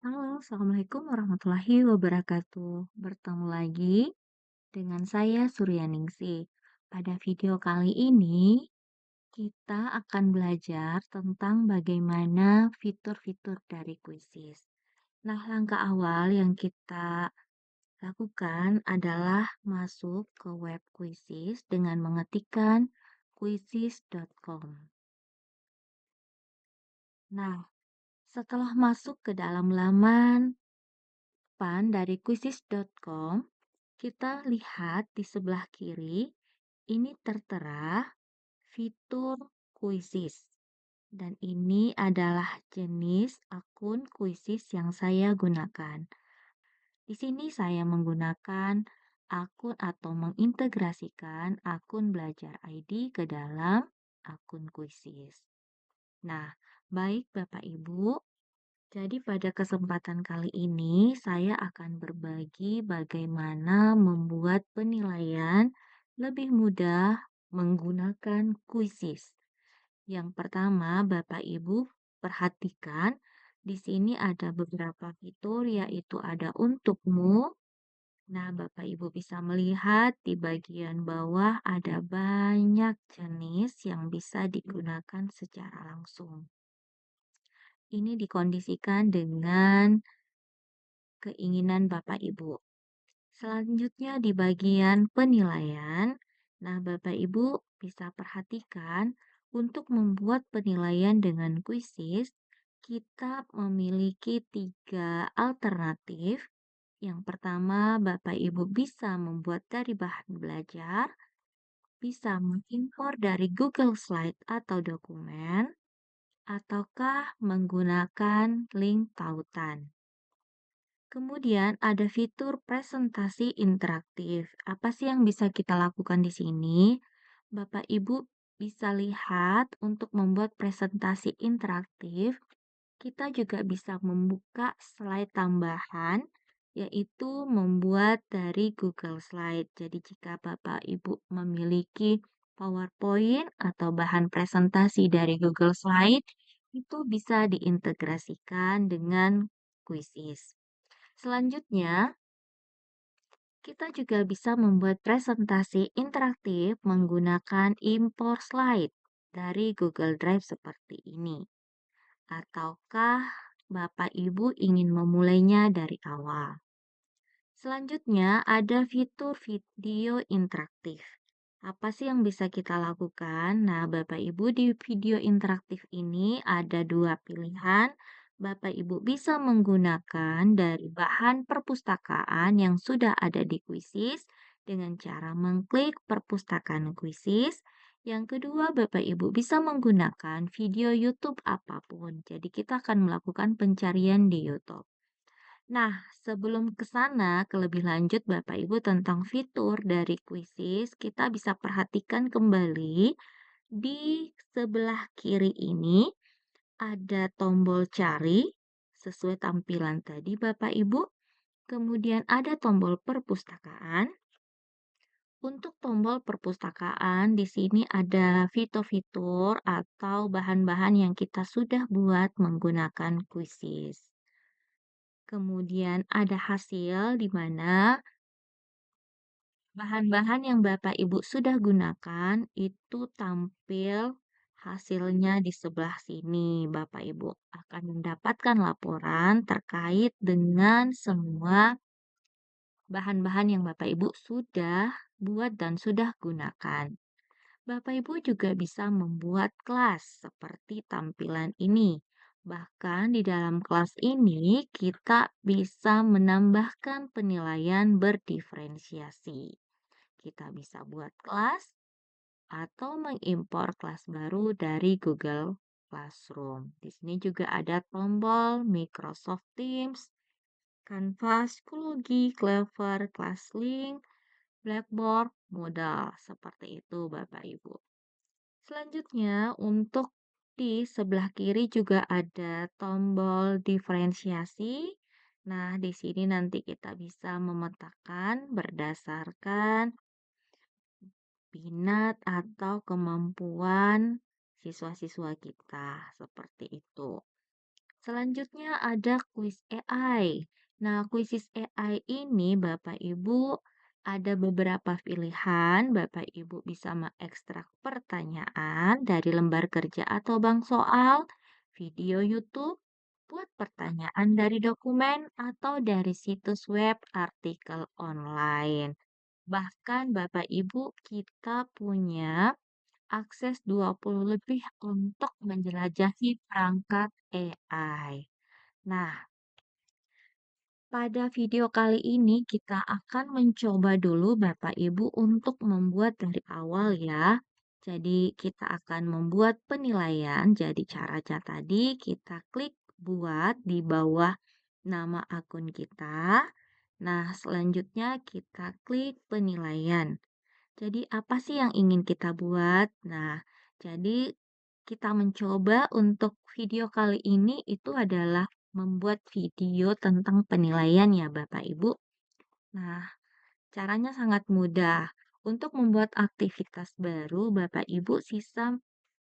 Halo, Assalamualaikum warahmatullahi wabarakatuh. Bertemu lagi dengan saya Suryaningsih. Pada video kali ini, kita akan belajar tentang bagaimana fitur-fitur dari Quizzes. Nah, langkah awal yang kita lakukan adalah masuk ke web Quizzes dengan mengetikkan quizzes.com. Nah, setelah masuk ke dalam laman depan dari quizzes.com, kita lihat di sebelah kiri, ini tertera fitur Quizzes. Dan ini adalah jenis akun Quizzes yang saya gunakan. Di sini saya menggunakan akun atau mengintegrasikan akun Belajar ID ke dalam akun Quizzes. Nah, baik Bapak Ibu, jadi pada kesempatan kali ini saya akan berbagi bagaimana membuat penilaian lebih mudah menggunakan quizzes. Yang pertama, Bapak Ibu perhatikan di sini ada beberapa fitur yaitu ada untukmu. Nah, Bapak Ibu bisa melihat di bagian bawah ada banyak jenis yang bisa digunakan secara langsung. Ini dikondisikan dengan keinginan Bapak Ibu. Selanjutnya di bagian penilaian, nah Bapak Ibu bisa perhatikan untuk membuat penilaian dengan quizzes, kita memiliki tiga alternatif. Yang pertama, Bapak Ibu bisa membuat dari bahan belajar, bisa mengimpor dari Google Slide atau dokumen, ataukah menggunakan link tautan. Kemudian ada fitur presentasi interaktif. Apa sih yang bisa kita lakukan di sini? Bapak Ibu bisa lihat untuk membuat presentasi interaktif, kita juga bisa membuka slide tambahan, yaitu membuat dari Google Slide. Jadi jika Bapak Ibu memiliki PowerPoint atau bahan presentasi dari Google Slide, itu bisa diintegrasikan dengan Quizzes. Selanjutnya, kita juga bisa membuat presentasi interaktif menggunakan import slide dari Google Drive seperti ini. Ataukah Bapak Ibu ingin memulainya dari awal? Selanjutnya, ada fitur video interaktif. Apa sih yang bisa kita lakukan? Nah, Bapak Ibu di video interaktif ini ada dua pilihan. Bapak Ibu bisa menggunakan dari bahan perpustakaan yang sudah ada di Quizzes dengan cara mengklik perpustakaan Quizzes. Yang kedua, Bapak Ibu bisa menggunakan video YouTube apapun. Jadi kita akan melakukan pencarian di YouTube. Nah, sebelum ke sana, ke lebih lanjut Bapak Ibu tentang fitur dari Quizzes, kita bisa perhatikan kembali di sebelah kiri ini ada tombol cari sesuai tampilan tadi Bapak Ibu. Kemudian ada tombol perpustakaan. Untuk tombol perpustakaan, di sini ada fitur-fitur atau bahan-bahan yang kita sudah buat menggunakan Quizzes. Kemudian ada hasil di mana bahan-bahan yang Bapak Ibu sudah gunakan itu tampil hasilnya di sebelah sini. Bapak Ibu akan mendapatkan laporan terkait dengan semua bahan-bahan yang Bapak Ibu sudah buat dan sudah gunakan. Bapak Ibu juga bisa membuat kelas seperti tampilan ini. Bahkan di dalam kelas ini kita bisa menambahkan penilaian berdiferensiasi. Kita bisa buat kelas atau mengimpor kelas baru dari Google Classroom. Di sini juga ada tombol Microsoft Teams, Canvas, Schoology, Clever, ClassLink, Blackboard, Moodle. Seperti itu Bapak Ibu. Selanjutnya, untuk di sebelah kiri juga ada tombol diferensiasi. Nah, di sini nanti kita bisa memetakan berdasarkan minat atau kemampuan siswa-siswa kita, seperti itu. Selanjutnya ada kuis AI. Nah, kuis AI ini Bapak Ibu ada beberapa pilihan. Bapak Ibu bisa mengekstrak pertanyaan dari lembar kerja atau bank soal, video YouTube, buat pertanyaan dari dokumen atau dari situs web artikel online. Bahkan Bapak Ibu kita punya akses 20 lebih untuk menjelajahi perangkat AI. Nah, pada video kali ini kita akan mencoba dulu Bapak Ibu untuk membuat dari awal ya. Jadi kita akan membuat penilaian. Jadi caranya tadi kita klik buat di bawah nama akun kita. Nah, selanjutnya kita klik penilaian. Jadi apa sih yang ingin kita buat? Nah, jadi kita mencoba untuk video kali ini itu adalah membuat video tentang penilaian ya Bapak Ibu. Nah, caranya sangat mudah. Untuk membuat aktivitas baru, Bapak Ibu sisa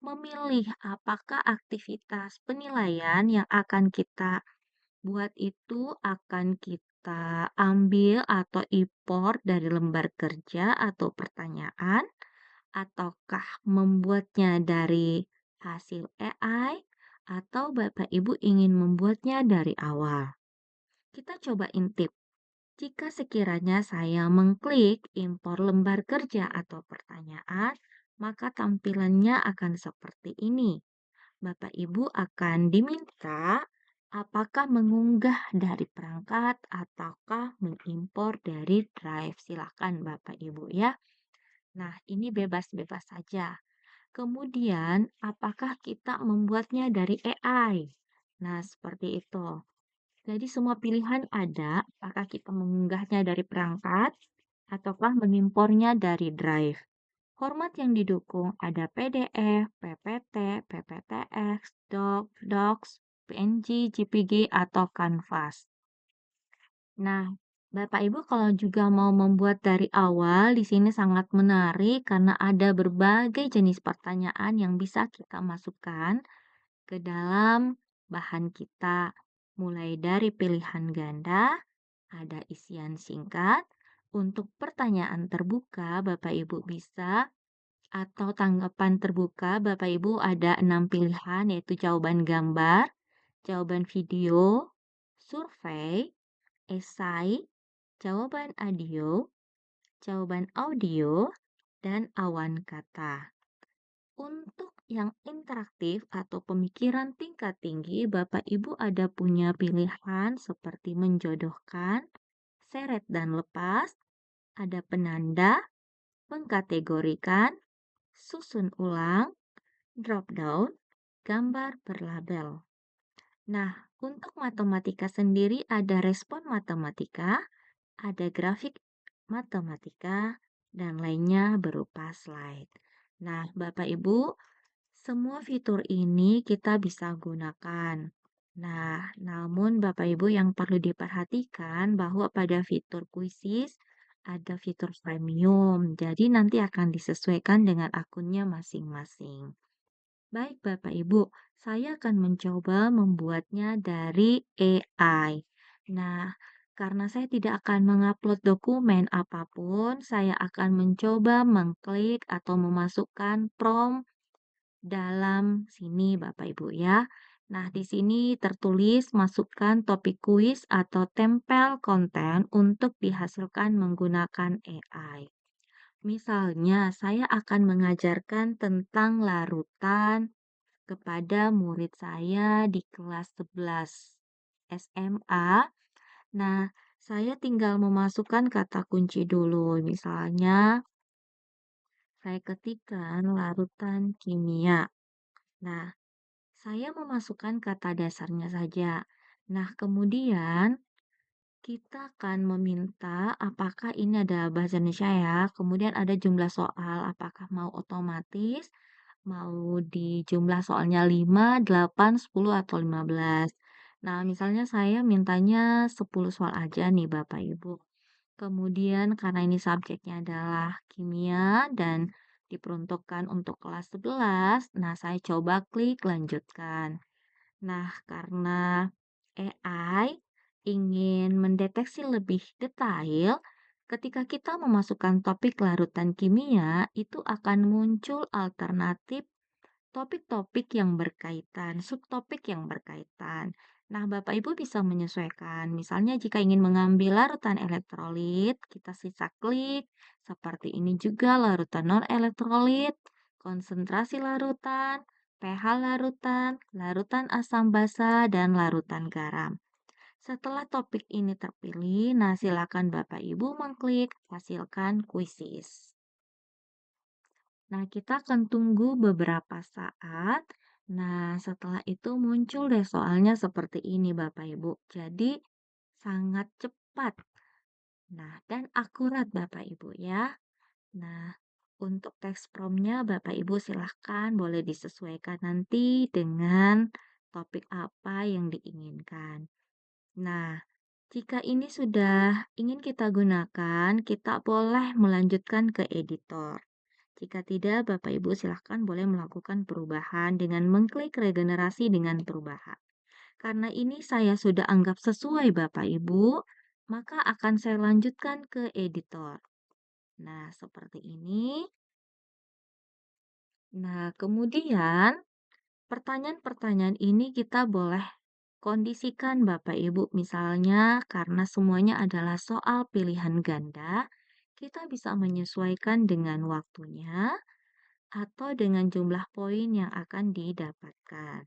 memilih apakah aktivitas penilaian yang akan kita buat itu akan kita ambil atau import dari lembar kerja atau pertanyaan, ataukah membuatnya dari hasil AI, atau Bapak Ibu ingin membuatnya dari awal. Kita coba intip. Jika sekiranya saya mengklik impor lembar kerja atau pertanyaan, maka tampilannya akan seperti ini. Bapak Ibu akan diminta apakah mengunggah dari perangkat ataukah mengimpor dari drive. Silakan Bapak Ibu ya. Nah, ini bebas-bebas saja. Kemudian, apakah kita membuatnya dari AI? Nah, seperti itu. Jadi semua pilihan ada, apakah kita mengunggahnya dari perangkat ataukah mengimpornya dari drive. Format yang didukung ada PDF, PPT, PPTX, Docs, PNG, JPG, atau Canvas. Nah, Bapak Ibu kalau juga mau membuat dari awal, di sini sangat menarik karena ada berbagai jenis pertanyaan yang bisa kita masukkan ke dalam bahan kita. Mulai dari pilihan ganda, ada isian singkat. Untuk pertanyaan terbuka, Bapak Ibu bisa atau tanggapan terbuka, Bapak Ibu ada 6 pilihan yaitu jawaban gambar, jawaban video, survei, esai, jawaban audio, dan awan kata. Untuk yang interaktif atau pemikiran tingkat tinggi, Bapak Ibu ada punya pilihan seperti menjodohkan, seret dan lepas, ada penanda, mengkategorikan, susun ulang, drop down, gambar berlabel. Nah, untuk matematika sendiri ada respon matematika, ada grafik matematika, dan lainnya berupa slide. Nah, Bapak Ibu, semua fitur ini kita bisa gunakan. Nah, namun Bapak Ibu yang perlu diperhatikan bahwa pada fitur kuisis ada fitur premium, jadi nanti akan disesuaikan dengan akunnya masing-masing. Baik Bapak Ibu, saya akan mencoba membuatnya dari AI. Nah, karena saya tidak akan mengupload dokumen apapun, saya akan mencoba mengklik atau memasukkan prompt dalam sini Bapak Ibu ya. Nah, di sini tertulis masukkan topik kuis atau tempel konten untuk dihasilkan menggunakan AI. Misalnya, saya akan mengajarkan tentang larutan kepada murid saya di kelas 11 SMA. Nah, saya tinggal memasukkan kata kunci dulu. Misalnya, saya ketikkan larutan kimia. Nah, saya memasukkan kata dasarnya saja. Nah, kemudian kita akan meminta apakah ini adalah bahasa Indonesia ya. Kemudian ada jumlah soal, apakah mau otomatis, mau di jumlah soalnya 5, 8, 10, atau 15. Nah, misalnya saya mintanya 10 soal aja nih Bapak Ibu. Kemudian karena ini subjeknya adalah kimia dan diperuntukkan untuk kelas 11, nah saya coba klik lanjutkan. Nah, karena AI ingin mendeteksi lebih detail, ketika kita memasukkan topik larutan kimia, itu akan muncul alternatif topik-topik yang berkaitan, subtopik yang berkaitan. Nah, Bapak Ibu bisa menyesuaikan. Misalnya jika ingin mengambil larutan elektrolit, kita sisa klik. Seperti ini juga larutan non-elektrolit, konsentrasi larutan, pH larutan, larutan asam basa, dan larutan garam. Setelah topik ini terpilih, nah silakan Bapak Ibu mengklik hasilkan kuisis. Nah, kita akan tunggu beberapa saat. Nah, setelah itu muncul deh soalnya seperti ini Bapak Ibu. Jadi, sangat cepat. Nah, dan akurat Bapak Ibu ya. Nah, untuk teks promnya Bapak Ibu silahkan boleh disesuaikan nanti dengan topik apa yang diinginkan. Nah, jika ini sudah ingin kita gunakan, kita boleh melanjutkan ke editor. Jika tidak, Bapak Ibu silahkan boleh melakukan perubahan dengan mengklik regenerasi dengan perubahan. Karena ini saya sudah anggap sesuai Bapak Ibu, maka akan saya lanjutkan ke editor. Nah, seperti ini. Nah, kemudian pertanyaan-pertanyaan ini kita boleh kondisikan Bapak Ibu. Misalnya karena semuanya adalah soal pilihan ganda, kita bisa menyesuaikan dengan waktunya atau dengan jumlah poin yang akan didapatkan.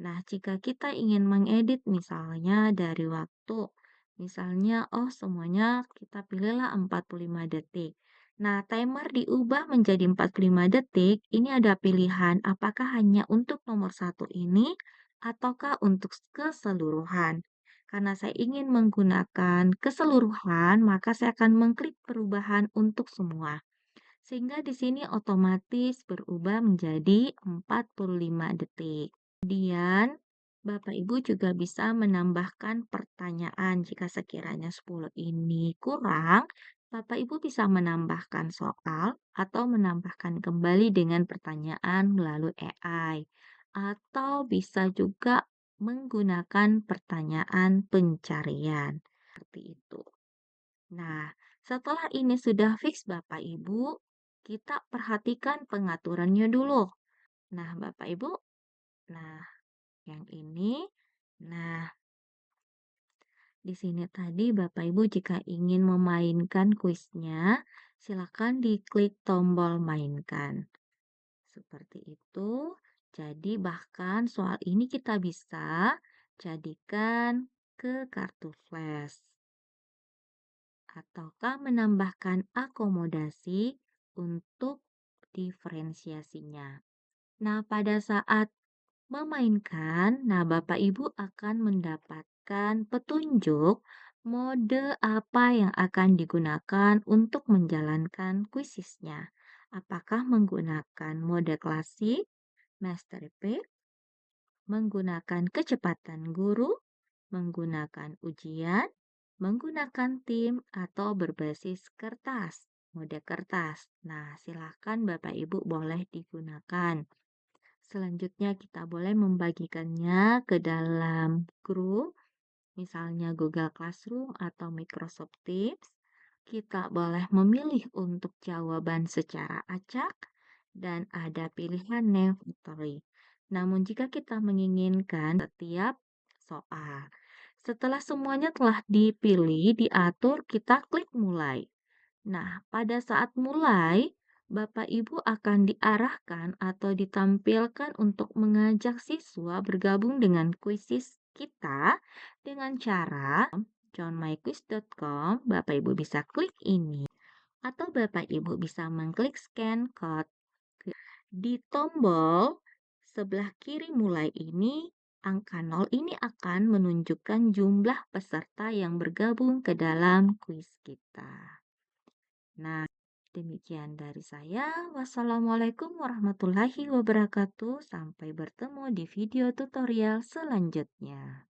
Nah, jika kita ingin mengedit misalnya dari waktu, misalnya semuanya kita pilihlah 45 detik. Nah, timer diubah menjadi 45 detik. Ini ada pilihan apakah hanya untuk nomor satu ini ataukah untuk keseluruhan. Karena saya ingin menggunakan keseluruhan, maka saya akan mengklik perubahan untuk semua. Sehingga di sini otomatis berubah menjadi 45 detik. Kemudian, Bapak Ibu juga bisa menambahkan pertanyaan jika sekiranya 10 ini kurang, Bapak Ibu bisa menambahkan soal atau menambahkan kembali dengan pertanyaan melalui AI. Atau bisa juga menggunakan pertanyaan pencarian. Seperti itu. Nah, setelah ini sudah fix Bapak Ibu, kita perhatikan pengaturannya dulu. Nah, Bapak Ibu, nah yang ini, nah di sini tadi Bapak Ibu jika ingin memainkan kuisnya, silakan diklik tombol mainkan. Seperti itu. Jadi bahkan soal ini kita bisa jadikan ke kartu flash. Ataukah menambahkan akomodasi untuk diferensiasinya. Nah, pada saat memainkan, nah Bapak Ibu akan mendapatkan petunjuk mode apa yang akan digunakan untuk menjalankan kuisisnya. Apakah menggunakan mode klasik, master pace, menggunakan kecepatan guru, menggunakan ujian, menggunakan tim, atau berbasis kertas, mode kertas. Nah, silahkan Bapak Ibu boleh digunakan. Selanjutnya kita boleh membagikannya ke dalam grup, misalnya Google Classroom atau Microsoft Teams. Kita boleh memilih untuk jawaban secara acak dan ada pilihan Navigatory. Namun jika kita menginginkan setiap soal, setelah semuanya telah dipilih, diatur, kita klik mulai. Nah, pada saat mulai, Bapak Ibu akan diarahkan atau ditampilkan untuk mengajak siswa bergabung dengan kuisis kita dengan cara joinmyquiz.com. Bapak Ibu bisa klik ini atau Bapak Ibu bisa mengklik scan code. Di tombol sebelah kiri mulai ini, angka 0 ini akan menunjukkan jumlah peserta yang bergabung ke dalam kuis kita. Nah, demikian dari saya. Wassalamualaikum warahmatullahi wabarakatuh. Sampai bertemu di video tutorial selanjutnya.